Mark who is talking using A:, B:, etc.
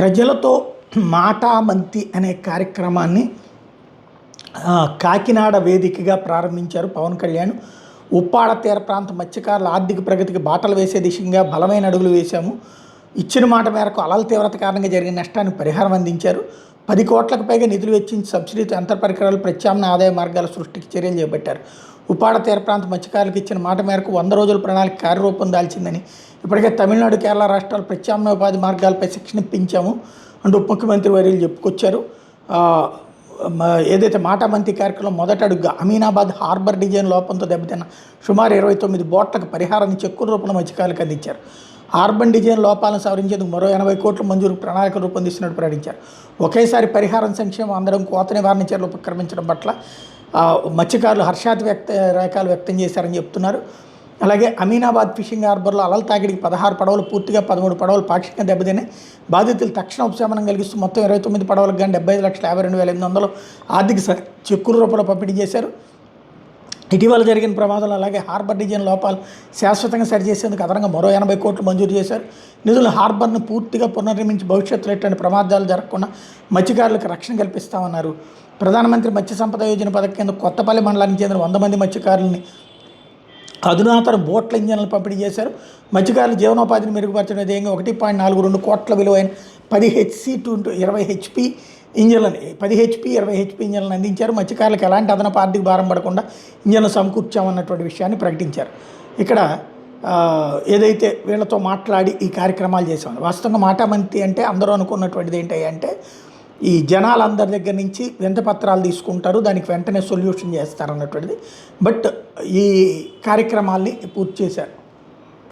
A: ప్రజలతో మాటామంతి అనే కార్యక్రమాన్ని కాకినాడ వేదికగా ప్రారంభించారు పవన్ కళ్యాణ్. ఉప్పాడ తీర ప్రాంత మత్స్యకారుల ఆర్థిక ప్రగతికి బాటలు వేసే దిశగా బలమైన అడుగులు వేశాము. ఇచ్చిన మాట మేరకు అలల తీవ్రత కారణంగా జరిగిన నష్టానికి పరిహారం అందించారు. 10 కోట్లకు పైగా నిధులు వెచ్చించి సబ్సిడీతో యంత్ర పరికరాలు, ప్రత్యామ్నాయ ఆదాయ మార్గాల సృష్టికి చర్యలు చేపట్టారు. ఉప్పాడ తీర ప్రాంత మత్స్యకారులకు ఇచ్చిన మాట మేరకు 100 రోజుల ప్రణాళిక కార్యరూపం దాల్చిందని, ఇప్పటికే తమిళనాడు, కేరళ రాష్ట్రాల ప్రత్యామ్నాయ ఉపాధి మార్గాలపై శిక్షణ ఇప్పించాము అంటూ ఉప ముఖ్యమంత్రి వర్యులు చెప్పుకొచ్చారు. ఏదైతే మాటామంతి కార్యక్రమం మొదట అడుగుగా అమీనాబాద్ హార్బర్ డిజైన్ లోపంతో దెబ్బతిన్న సుమారు 29 బోట్లకు పరిహారాన్ని చెక్కుల రూపంలో మత్స్యకారులకు అందించారు. హార్బర్ డిజైన్ లోపాలను సవరించేందుకు మరో 80 కోట్ల మంజూరు ప్రణాళిక రూపొందిస్తున్నట్టు ప్రకటించారు. ఒకేసారి పరిహారం, సంక్షేమం అందరం కోత నివారణ చర్యలు ఉపక్రమించడం పట్ల మత్స్యకారులు హర్షాతిరేకాలు వ్యక్తం చేశారని చెప్తున్నారు. అలాగే అమీనాబాద్ ఫిషింగ్ హార్బర్లో అలల తాకిడికి 16 పడవలు పూర్తిగా, 13 పడవలు పాక్షికంగా దెబ్బతిన్నాయి. బాధితులు తక్షణ ఉపశమనం కలిగిస్తూ మొత్తం 29 పడవలకు గాను 75,52,800 ఆర్థిక చెక్కుల రూపంలో పంపిణీ చేశారు. ఇటీవల జరిగిన ప్రమాదంలో అలాగే హార్బర్ డిజైన్ లోపాలు శాశ్వతంగా సరిచేసేందుకు అదనంగా మరో 80 కోట్లు మంజూరు చేశారు. నిధులు హార్బర్ను పూర్తిగా పునర్నిర్మించి భవిష్యత్తులో ఎటువంటి ప్రమాదాలు జరగకుండా మత్స్యకారులకు రక్షణ కల్పిస్తామన్నారు. ప్రధానమంత్రి మత్స్య సంపద యోజన పథకం కింద కొత్తపల్లి మండలానికి చెందిన 100 మంది మత్స్యకారులని అధునాతన బోట్ల ఇంజన్లు పంపిణీ చేశారు. మత్స్యకారుల జీవనోపాధిని మెరుగుపరచడం ధ్యేయంగా 1.42 కోట్ల విలువైన 10 HC to 20 HP ఇంజన్లని 10 HP 20 HP ఇంజన్లను అందించారు. మత్స్యకారులకు ఎలాంటి అదనపు ఆర్థిక భారం పడకుండా ఇంజన్లు సమకూర్చామన్నటువంటి విషయాన్ని ప్రకటించారు. ఇక్కడ ఏదైతే వీళ్ళతో మాట్లాడి ఈ కార్యక్రమాలు చేసామని, వాస్తవంగా మాటామంతి అంటే అందరూ అనుకున్నటువంటిది ఏంటంటే ఈ జనాలందరి దగ్గర నుంచి వింతపత్రాలు తీసుకుంటారు, దానికి వెంటనే సొల్యూషన్ చేస్తారు అన్నటువంటిది. బట్ ఈ కార్యక్రమాల్ని పూర్తి చేశారు.